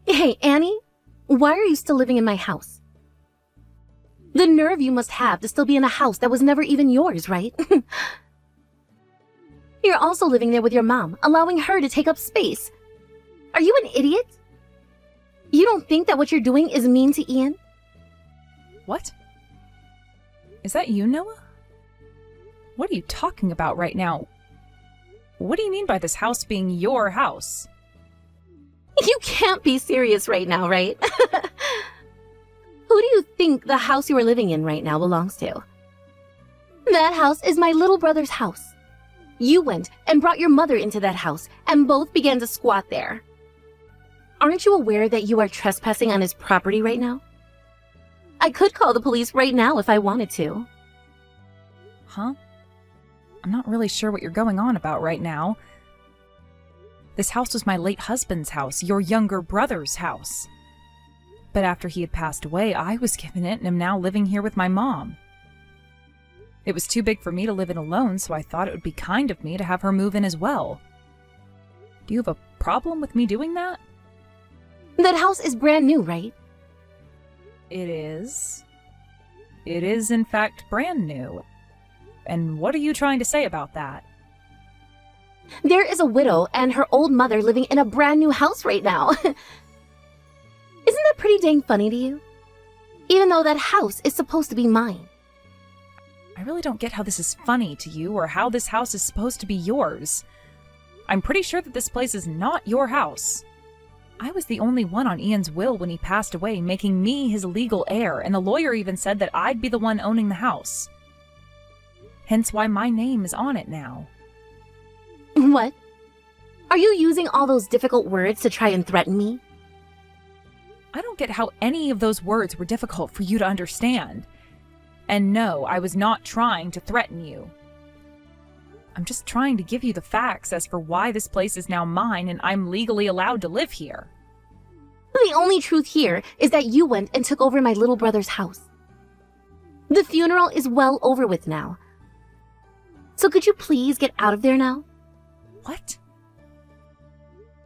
Hey, Annie, why are you still living in my house? The nerve you must have to still be in a house that was never even yours, right? You're also living there with your mom, allowing her to take up space. Are you an idiot? You don't think that what you're doing is mean to Ian? What? Is that you, Noah? What are you talking about right now? What do you mean by this house being your house? You can't be serious right now, right? Who do you think the house you are living in right now belongs to? That house is my little brother's house. You went and brought your mother into that house and both began to squat there. Aren't you aware that you are trespassing on his property right now? I could call the police right now if I wanted to. Huh? I'm not really sure what you're going on about right now. This house was my late husband's house, your younger brother's house. But after he had passed away, I was given it and am now living here with my mom. It was too big for me to live in alone, so I thought it would be kind of me to have her move in as well. Do you have a problem with me doing that? That house is brand new, right? It is. It is, in fact, brand new. And what are you trying to say about that? There is a widow and her old mother living in a brand new house right now. Isn't that pretty dang funny to you? Even though that house is supposed to be mine. I really don't get how this is funny to you or how this house is supposed to be yours. I'm pretty sure that this place is not your house. I was the only one on Ian's will when he passed away, making me his legal heir, and the lawyer even said that I'd be the one owning the house. Hence why my name is on it now. What? Are you using all those difficult words to try and threaten me? I don't get how any of those words were difficult for you to understand. And no, I was not trying to threaten you. I'm just trying to give you the facts as for why this place is now mine and I'm legally allowed to live here. The only truth here is that you went and took over my little brother's house. The funeral is well over with now. So could you please get out of there now? What?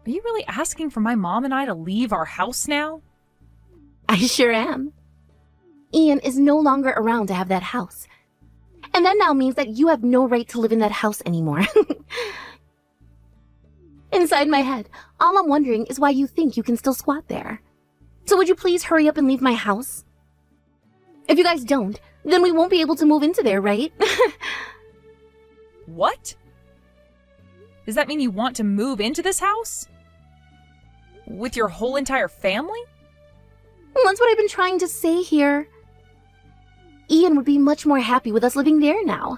Are you really asking for my mom and I to leave our house now? I sure am. Ian is no longer around to have that house. And that now means that you have no right to live in that house anymore. Inside my head, all I'm wondering is why you think you can still squat there. So would you please hurry up and leave my house? If you guys don't, then we won't be able to move into there, right? What? Does that mean you want to move into this house? With your whole entire family? That's what I've been trying to say here. Ian would be much more happy with us living there now.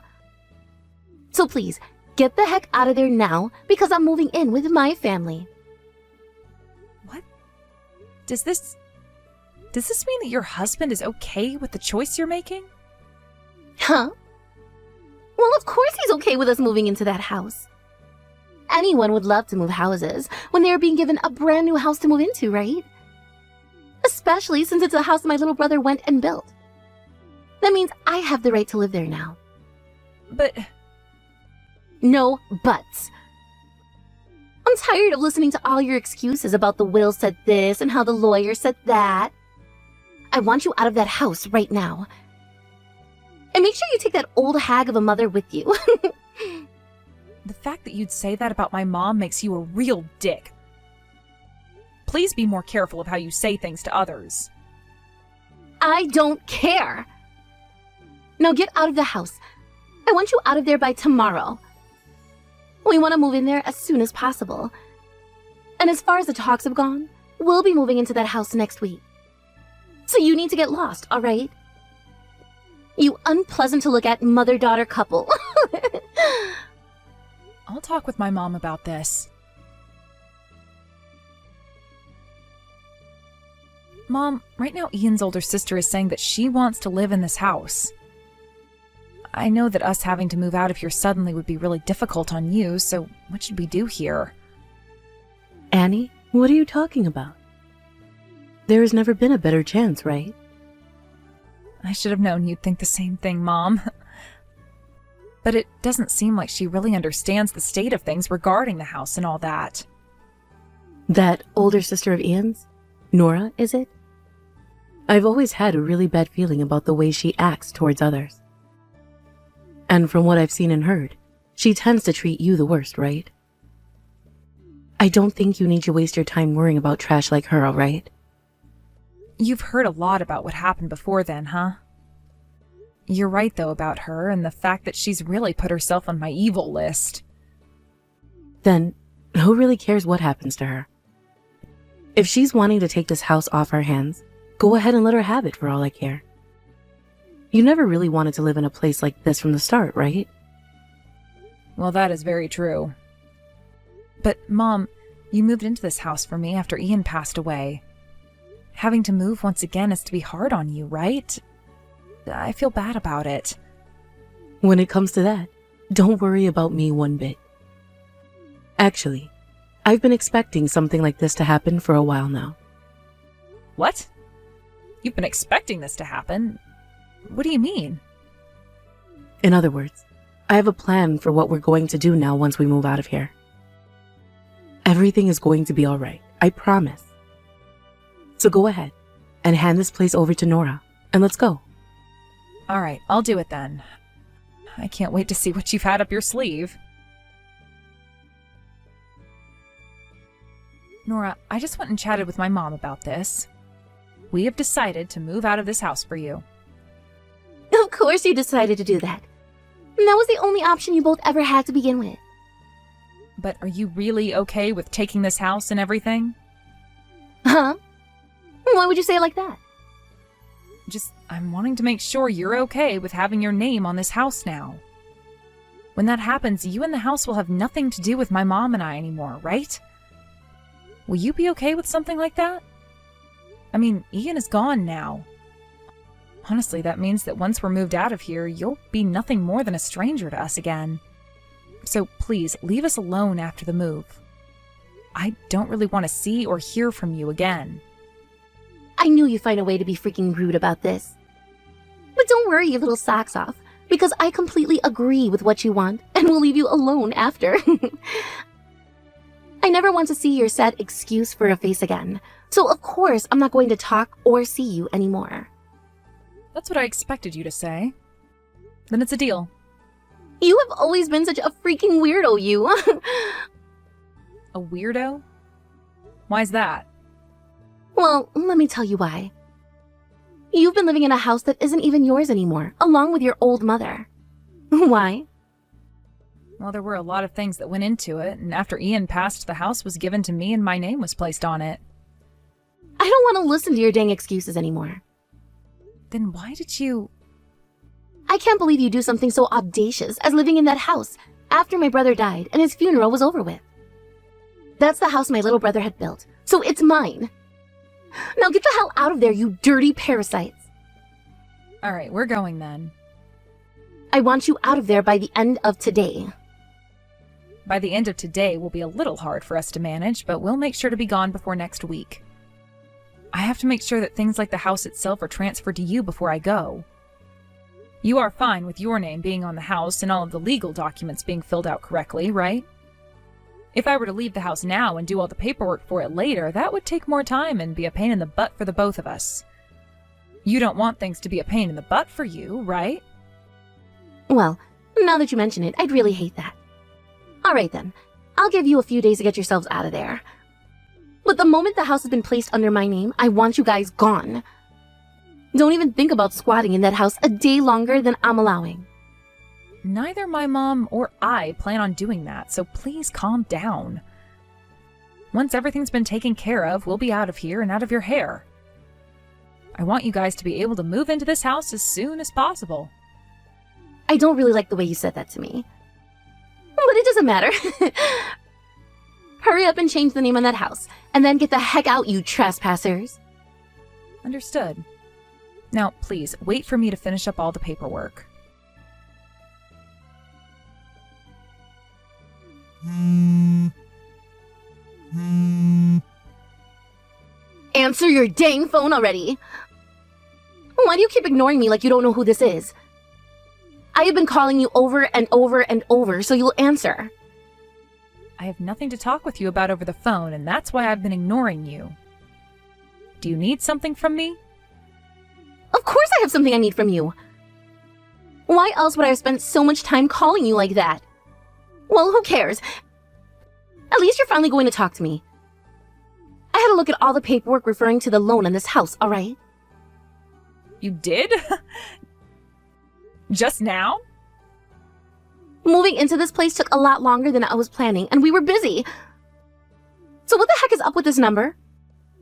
So please, get the heck out of there now, because I'm moving in with my family. What? Does this mean that your husband is okay with the choice you're making? Huh? Well, of course he's okay with us moving into that house. Anyone would love to move houses when they are being given a brand new house to move into, right? Especially since it's a house my little brother went and built. That means I have the right to live there now. But... No buts. I'm tired of listening to all your excuses about the will said this and how the lawyer said that. I want you out of that house right now. And make sure you take that old hag of a mother with you. The fact that you'd say that about my mom makes you a real dick. Please be more careful of how you say things to others. I don't care. Now get out of the house. I want you out of there by tomorrow. We want to move in there as soon as possible. And as far as the talks have gone, we'll be moving into that house next week. So you need to get lost, all right? You unpleasant to look at mother-daughter couple. I'll talk with my mom about this. Mom, right now Ian's older sister is saying that she wants to live in this house. I know that us having to move out of here suddenly would be really difficult on you, so what should we do here? Annie, what are you talking about? There has never been a better chance, right? I should have known you'd think the same thing, Mom. But it doesn't seem like she really understands the state of things regarding the house and all that. That older sister of Ian's? Nora, is it? I've always had a really bad feeling about the way she acts towards others. And from what I've seen and heard, she tends to treat you the worst, right? I don't think you need to waste your time worrying about trash like her, alright? You've heard a lot about what happened before then, huh? You're right, though, about her and the fact that she's really put herself on my evil list. Then, who really cares what happens to her? If she's wanting to take this house off our hands, go ahead and let her have it for all I care. You never really wanted to live in a place like this from the start, right? Well, that is very true. But, Mom, you moved into this house for me after Ian passed away. Having to move once again is to be hard on you, right? I feel bad about it. When it comes to that, don't worry about me one bit. Actually, I've been expecting something like this to happen for a while now. What? You've been expecting this to happen? What do you mean? In other words, I have a plan for what we're going to do now once we move out of here. Everything is going to be alright, I promise. So go ahead and hand this place over to Nora, and let's go. Alright, I'll do it then. I can't wait to see what you've had up your sleeve. Nora, I just went and chatted with my mom about this. We have decided to move out of this house for you. Of course you decided to do that. That was the only option you both ever had to begin with. But are you really okay with taking this house and everything? Huh? Why would you say it like that? I'm wanting to make sure you're okay with having your name on this house now. When that happens, you and the house will have nothing to do with my mom and I anymore, right? Will you be okay with something like that? I mean, Ian is gone now. Honestly, that means that once we're moved out of here, you'll be nothing more than a stranger to us again. So please, leave us alone after the move. I don't really want to see or hear from you again. I knew you'd find a way to be freaking rude about this. But don't worry your little socks off, because I completely agree with what you want, and will leave you alone after. I never want to see your sad excuse for a face again, so of course I'm not going to talk or see you anymore. That's what I expected you to say. Then it's a deal. You have always been such a freaking weirdo, you. A weirdo? Why's that? Well, let me tell you why. You've been living in a house that isn't even yours anymore, along with your old mother. Why? Well, there were a lot of things that went into it, and after Ian passed, the house was given to me and my name was placed on it. I don't want to listen to your dang excuses anymore. Then why did you... I can't believe you do something so audacious as living in that house after my brother died and his funeral was over with. That's the house my little brother had built, so it's mine. Now get the hell out of there, you dirty parasites. Alright, we're going then. I want you out of there by the end of today. By the end of today will be a little hard for us to manage, but we'll make sure to be gone before next week. I have to make sure that things like the house itself are transferred to you before I go. You are fine with your name being on the house and all of the legal documents being filled out correctly, right? If I were to leave the house now and do all the paperwork for it later, that would take more time and be a pain in the butt for the both of us. You don't want things to be a pain in the butt for you, right? Well, now that you mention it, I'd really hate that. Alright then, I'll give you a few days to get yourselves out of there. But the moment the house has been placed under my name, I want you guys gone. Don't even think about squatting in that house a day longer than I'm allowing. Neither my mom or I plan on doing that, so please calm down. Once everything's been taken care of, we'll be out of here and out of your hair. I want you guys to be able to move into this house as soon as possible. I don't really like the way you said that to me. But it doesn't matter. Hurry up and change the name on that house, and then get the heck out, you trespassers. Understood. Now, please, wait for me to finish up all the paperwork. Answer your dang phone already. Why do you keep ignoring me like you don't know who this is? I have been calling you over and over and over, so you'll answer. I have nothing to talk with you about over the phone, and that's why I've been ignoring you. Do you need something from me? Of course I have something I need from you. Why else would I have spent so much time calling you like that? Well, who cares? At least you're finally going to talk to me. I had a look at all the paperwork referring to the loan on this house, alright? You did? Just now? Moving into this place took a lot longer than I was planning, and we were busy. So what the heck is up with this number?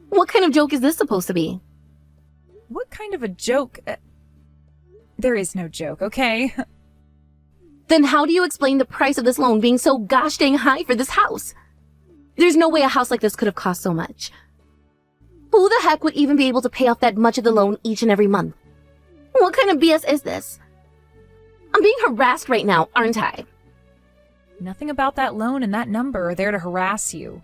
What kind of joke is this supposed to be? What kind of a joke? There is no joke, okay? Then how do you explain the price of this loan being so gosh dang high for this house? There's no way a house like this could have cost so much. Who the heck would even be able to pay off that much of the loan each and every month? What kind of BS is this? I'm being harassed right now, aren't I? Nothing about that loan and that number are there to harass you.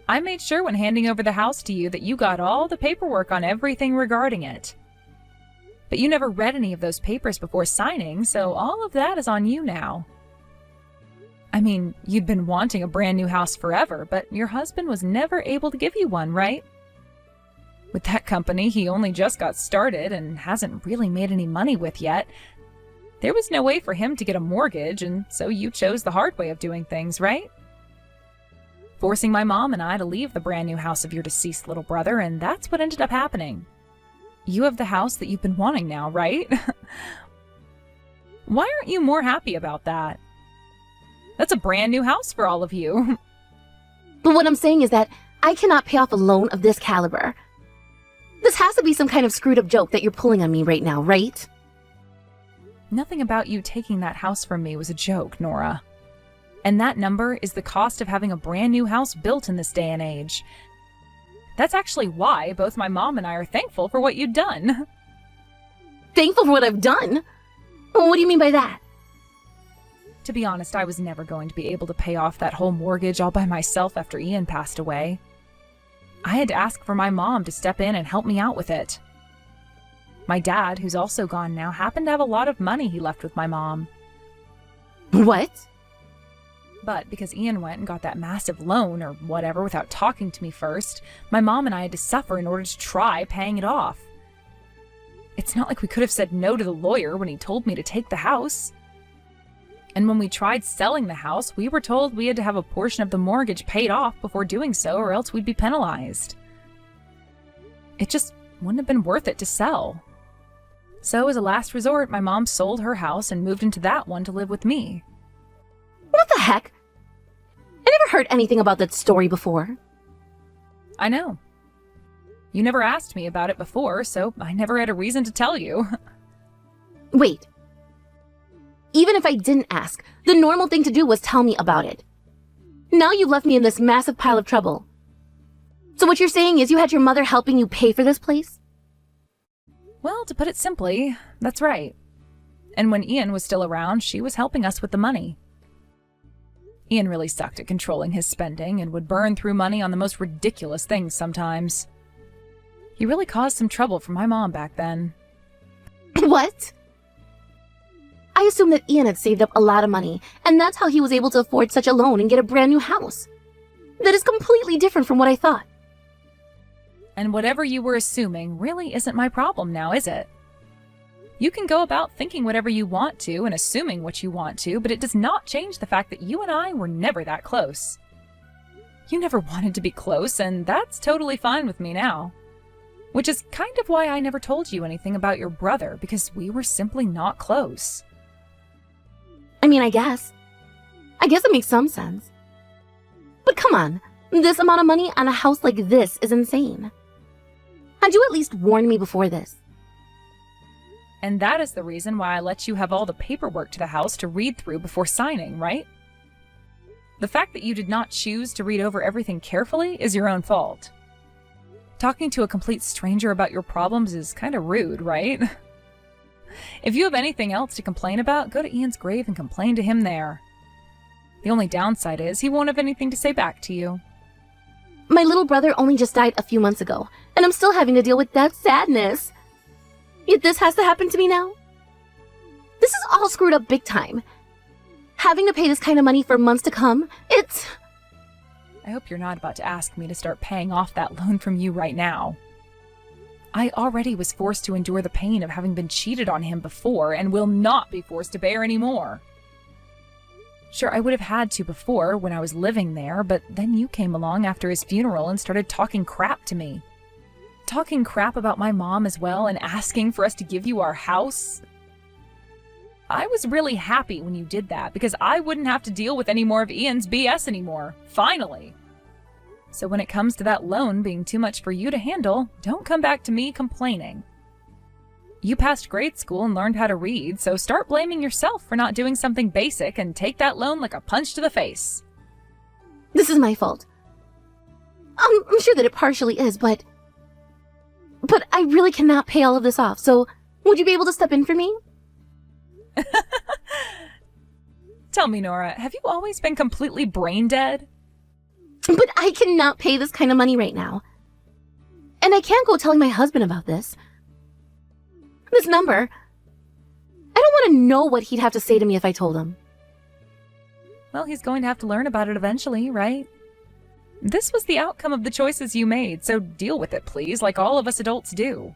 I made sure when handing over the house to you that you got all the paperwork on everything regarding it. But you never read any of those papers before signing, so all of that is on you now. I mean, you'd been wanting a brand new house forever, but your husband was never able to give you one, right? With that company he only just got started and hasn't really made any money with yet, there was no way for him to get a mortgage, and so you chose the hard way of doing things, right? Forcing my mom and I to leave the brand new house of your deceased little brother, and that's what ended up happening. You have the house that you've been wanting now, right? Why aren't you more happy about that? That's a brand new house for all of you. But what I'm saying is that I cannot pay off a loan of this caliber. This has to be some kind of screwed up joke that you're pulling on me right now, right? Nothing about you taking that house from me was a joke, Nora. And that number is the cost of having a brand new house built in this day and age. That's actually why both my mom and I are thankful for what you've done. Thankful for what I've done? What do you mean by that? To be honest, I was never going to be able to pay off that whole mortgage all by myself after Ian passed away. I had to ask for my mom to step in and help me out with it. My dad, who's also gone now, happened to have a lot of money he left with my mom. What? But because Ian went and got that massive loan or whatever without talking to me first, my mom and I had to suffer in order to try paying it off. It's not like we could have said no to the lawyer when he told me to take the house. And when we tried selling the house, we were told we had to have a portion of the mortgage paid off before doing so, or else we'd be penalized. It just wouldn't have been worth it to sell. So as a last resort, my mom sold her house and moved into that one to live with me. What the heck? I never heard anything about that story before. I know. You never asked me about it before, so I never had a reason to tell you. Wait. Even if I didn't ask, the normal thing to do was tell me about it. Now you've left me in this massive pile of trouble. So what you're saying is you had your mother helping you pay for this place? Well, to put it simply, that's right. And when Ian was still around, she was helping us with the money. Ian really sucked at controlling his spending and would burn through money on the most ridiculous things sometimes. He really caused some trouble for my mom back then. What? I assumed that Ian had saved up a lot of money, and that's how he was able to afford such a loan and get a brand new house. That is completely different from what I thought. And whatever you were assuming really isn't my problem now, is it? You can go about thinking whatever you want to and assuming what you want to, but it does not change the fact that you and I were never that close. You never wanted to be close, and that's totally fine with me now. Which is kind of why I never told you anything about your brother, because we were simply not close. I mean, I guess it makes some sense. But come on, this amount of money on a house like this is insane. Had you at least warned me before this? And that is the reason why I let you have all the paperwork to the house to read through before signing, right? The fact that you did not choose to read over everything carefully is your own fault. Talking to a complete stranger about your problems is kind of rude, right? If you have anything else to complain about, go to Ian's grave and complain to him there. The only downside is he won't have anything to say back to you. My little brother only just died a few months ago, and I'm still having to deal with that sadness. Yet this has to happen to me now? This is all screwed up big time. Having to pay this kind of money for months to come, it's I hope you're not about to ask me to start paying off that loan from you right now. I already was forced to endure the pain of having been cheated on him before and will not be forced to bear any more. Sure, I would have had to before when I was living there, but then you came along after his funeral and started talking crap to me. Talking crap about my mom as well and asking for us to give you our house. I was really happy when you did that because I wouldn't have to deal with any more of Ian's BS anymore. Finally. So when it comes to that loan being too much for you to handle, don't come back to me complaining. You passed grade school and learned how to read, so start blaming yourself for not doing something basic and take that loan like a punch to the face. This is my fault. I'm sure that it partially is, but I really cannot pay all of this off, so would you be able to step in for me? Tell me, Nora, have you always been completely brain dead? But I cannot pay this kind of money right now. And I can't go telling my husband about this. This number. I don't want to know what he'd have to say to me if I told him. Well, he's going to have to learn about it eventually, right? This was the outcome of the choices you made, so deal with it, please, like all of us adults do.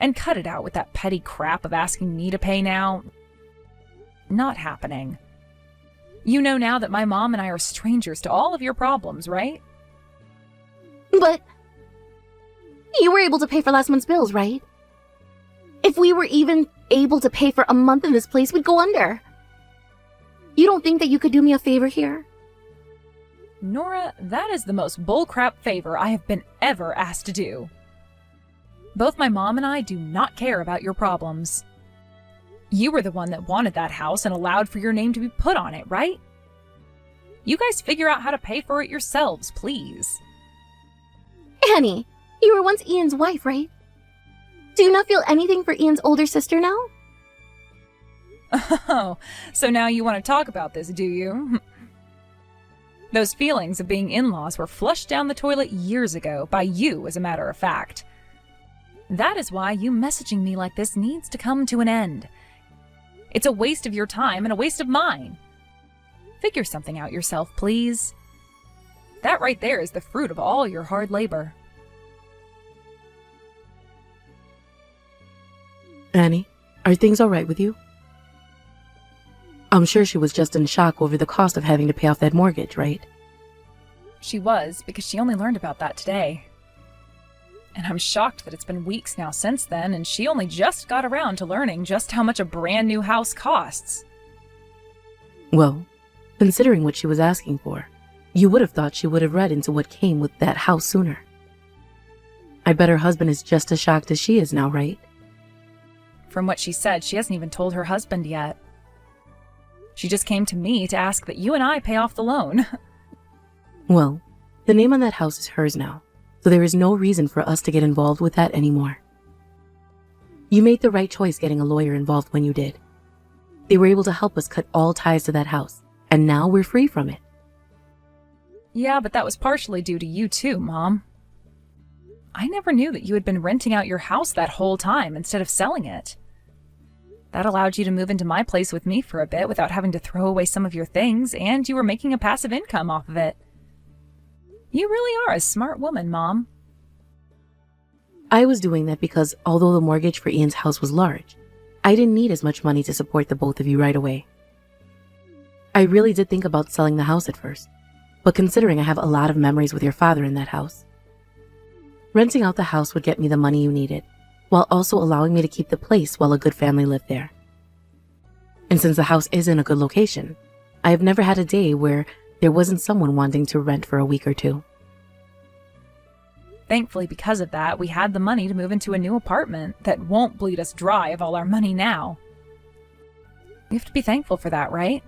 And cut it out with that petty crap of asking me to pay now. Not happening. You know now that my mom and I are strangers to all of your problems, right? But you were able to pay for last month's bills, right? If we were even able to pay for a month in this place, we'd go under. You don't think that you could do me a favor here? Nora, that is the most bullcrap favor I have been ever asked to do. Both my mom and I do not care about your problems. You were the one that wanted that house and allowed for your name to be put on it, right? You guys figure out how to pay for it yourselves, please. Annie, you were once Ian's wife, right? Do you not feel anything for Ian's older sister now? Oh, so now you want to talk about this, do you? Those feelings of being in-laws were flushed down the toilet years ago, by you, as a matter of fact. That is why you messaging me like this needs to come to an end. It's a waste of your time and a waste of mine. Figure something out yourself, please. That right there is the fruit of all your hard labor. Annie, are things all right with you? I'm sure she was just in shock over the cost of having to pay off that mortgage, right? She was, because she only learned about that today. And I'm shocked that it's been weeks now since then, and she only just got around to learning just how much a brand new house costs. Well, considering what she was asking for, you would have thought she would have read into what came with that house sooner. I bet her husband is just as shocked as she is now, right? From what she said, she hasn't even told her husband yet. She just came to me to ask that you and I pay off the loan. Well, the name on that house is hers now, so there is no reason for us to get involved with that anymore. You made the right choice getting a lawyer involved when you did. They were able to help us cut all ties to that house, and now we're free from it. Yeah, but that was partially due to you too, Mom. I never knew that you had been renting out your house that whole time instead of selling it. That allowed you to move into my place with me for a bit without having to throw away some of your things, and you were making a passive income off of it. You really are a smart woman, Mom. I was doing that because although the mortgage for Ian's house was large, I didn't need as much money to support the both of you right away. I really did think about selling the house at first, but considering I have a lot of memories with your father in that house, renting out the house would get me the money you needed, while also allowing me to keep the place while a good family lived there. And since the house is in a good location, I have never had a day where there wasn't someone wanting to rent for a week or two. Thankfully, because of that, we had the money to move into a new apartment that won't bleed us dry of all our money now. You have to be thankful for that, right?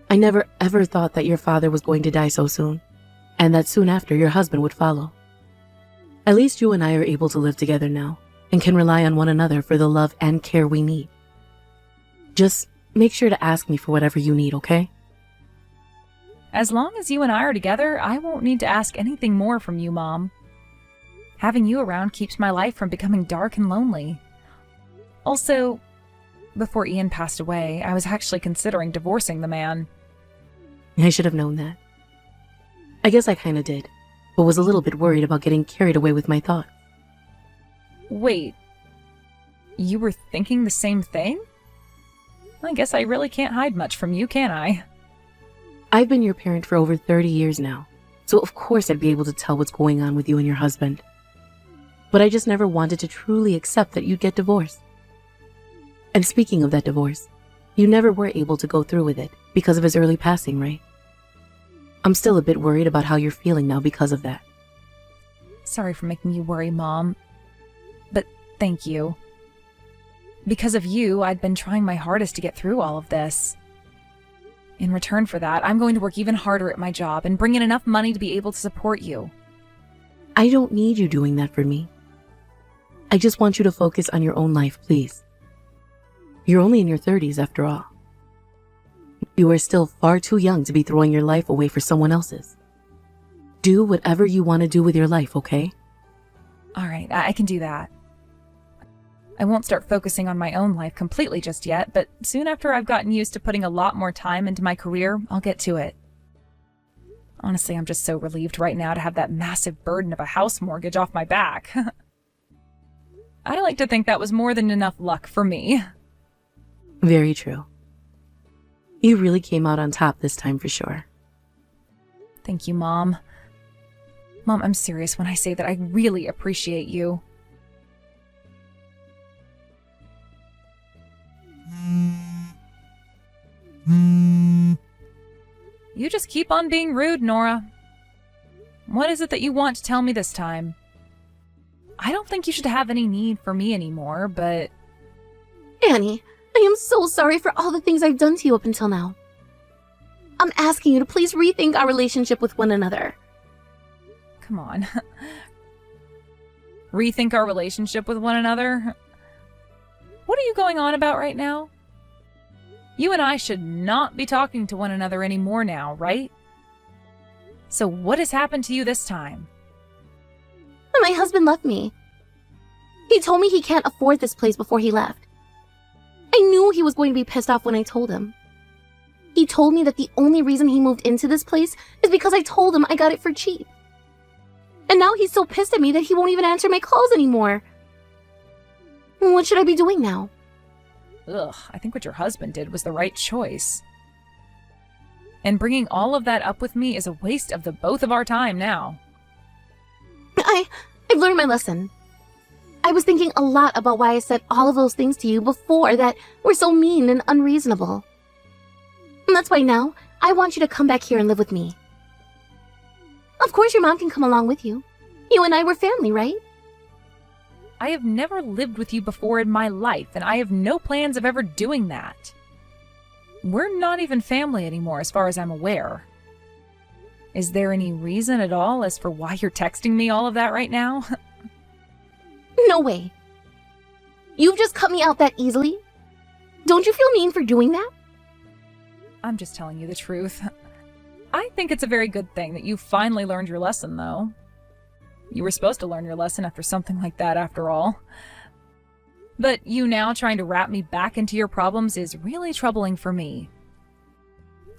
I never ever thought that your father was going to die so soon, and that soon after your husband would follow. At least you and I are able to live together now, and can rely on one another for the love and care we need. Just make sure to ask me for whatever you need, okay? As long as you and I are together, I won't need to ask anything more from you, Mom. Having you around keeps my life from becoming dark and lonely. Also, before Ian passed away, I was actually considering divorcing the man. I should have known that. I guess I kinda did, but was a little bit worried about getting carried away with my thoughts. Wait, you were thinking the same thing? I guess I really can't hide much from you, can I? I've been your parent for over 30 years now, so of course I'd be able to tell what's going on with you and your husband. But I just never wanted to truly accept that you'd get divorced. And speaking of that divorce, you never were able to go through with it because of his early passing, right? I'm still a bit worried about how you're feeling now because of that. Sorry for making you worry, Mom. But thank you. Because of you, I'd been trying my hardest to get through all of this. In return for that, I'm going to work even harder at my job and bring in enough money to be able to support you. I don't need you doing that for me. I just want you to focus on your own life, please. You're only in your 30s after all. You are still far too young to be throwing your life away for someone else's. Do whatever you want to do with your life, okay? All right, I can do that. I won't start focusing on my own life completely just yet, but soon after I've gotten used to putting a lot more time into my career, I'll get to it. Honestly, I'm just so relieved right now to have that massive burden of a house mortgage off my back. I like to think that was more than enough luck for me. Very true. You really came out on top this time for sure. Thank you, Mom. Mom, I'm serious when I say that I really appreciate you. You just keep on being rude, Nora. What is it that you want to tell me this time? I don't think you should have any need for me anymore, but... Annie, I am so sorry for all the things I've done to you up until now. I'm asking you to please rethink our relationship with one another. Come on. Rethink our relationship with one another? What are you going on about right now? You and I should not be talking to one another anymore now, right? So what has happened to you this time? My husband left me. He told me he can't afford this place before he left. I knew he was going to be pissed off when I told him. He told me that the only reason he moved into this place is because I told him I got it for cheap. And now he's so pissed at me that he won't even answer my calls anymore. What should I be doing now? Ugh, I think what your husband did was the right choice. And bringing all of that up with me is a waste of the both of our time now. I've learned my lesson. I was thinking a lot about why I said all of those things to you before that were so mean and unreasonable. And that's why now I want you to come back here and live with me. Of course your mom can come along with you. You and I were family, right? I have never lived with you before in my life, and I have no plans of ever doing that. We're not even family anymore, as far as I'm aware. Is there any reason at all as for why you're texting me all of that right now? No way. You've just cut me out that easily? Don't you feel mean for doing that? I'm just telling you the truth. I think it's a very good thing that you finally learned your lesson, though. You were supposed to learn your lesson after something like that, after all. But you now trying to wrap me back into your problems is really troubling for me.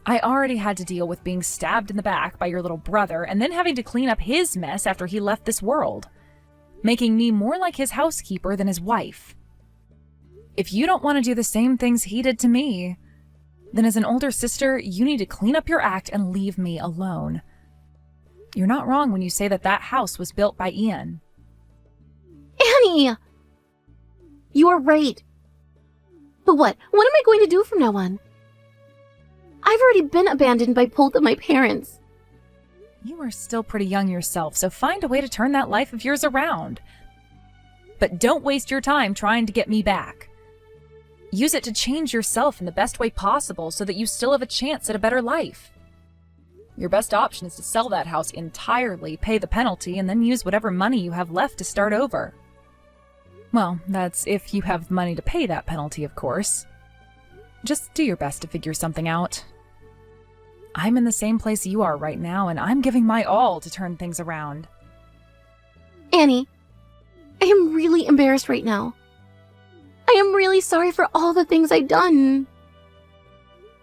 I already had to deal with being stabbed in the back by your little brother and then having to clean up his mess after he left this world, making me more like his housekeeper than his wife. If you don't want to do the same things he did to me, then as an older sister, you need to clean up your act and leave me alone. You're not wrong when you say that that house was built by Ian. Annie! You are right. But what am I going to do from now on? I've already been abandoned by both of my parents. You are still pretty young yourself, so find a way to turn that life of yours around. But don't waste your time trying to get me back. Use it to change yourself in the best way possible so that you still have a chance at a better life. Your best option is to sell that house entirely, pay the penalty, and then use whatever money you have left to start over. Well, that's if you have money to pay that penalty, of course. Just do your best to figure something out. I'm in the same place you are right now, and I'm giving my all to turn things around. Annie, I am really embarrassed right now. I am really sorry for all the things I've done.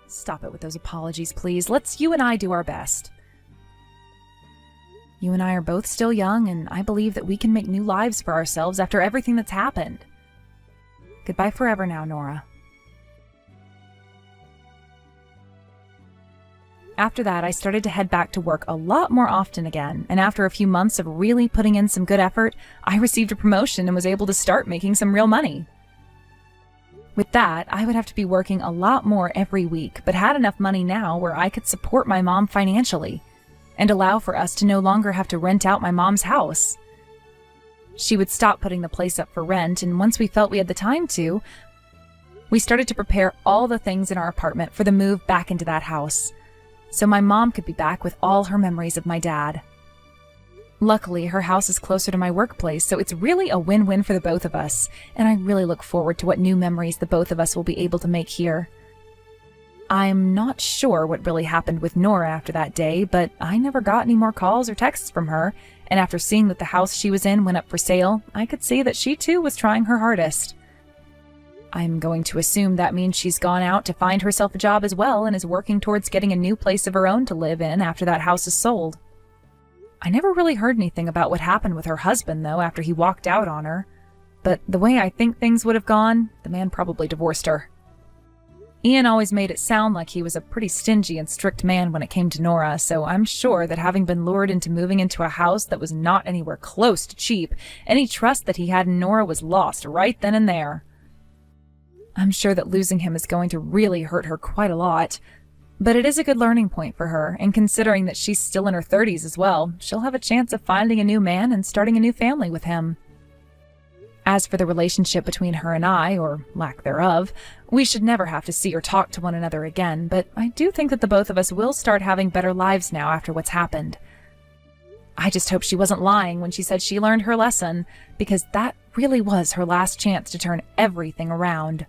Stop it with those apologies, please. Let's you and I do our best. You and I are both still young, and I believe that we can make new lives for ourselves after everything that's happened. Goodbye forever now, Nora. After that, I started to head back to work a lot more often again, and after a few months of really putting in some good effort, I received a promotion and was able to start making some real money. With that, I would have to be working a lot more every week, but had enough money now where I could support my mom financially and allow for us to no longer have to rent out my mom's house. She would stop putting the place up for rent, and once we felt we had the time to, we started to prepare all the things in our apartment for the move back into that house, so my mom could be back with all her memories of my dad. Luckily, her house is closer to my workplace, so it's really a win-win for the both of us, and I really look forward to what new memories the both of us will be able to make here. I'm not sure what really happened with Nora after that day, but I never got any more calls or texts from her, and after seeing that the house she was in went up for sale, I could see that she too was trying her hardest. I'm going to assume that means she's gone out to find herself a job as well and is working towards getting a new place of her own to live in after that house is sold. I never really heard anything about what happened with her husband, though, after he walked out on her. But the way I think things would have gone, the man probably divorced her. Ian always made it sound like he was a pretty stingy and strict man when it came to Nora, so I'm sure that having been lured into moving into a house that was not anywhere close to cheap, any trust that he had in Nora was lost right then and there. I'm sure that losing him is going to really hurt her quite a lot. But it is a good learning point for her, and considering that she's still in her 30s as well, she'll have a chance of finding a new man and starting a new family with him. As for the relationship between her and I, or lack thereof, we should never have to see or talk to one another again, but I do think that the both of us will start having better lives now after what's happened. I just hope she wasn't lying when she said she learned her lesson, because that really was her last chance to turn everything around.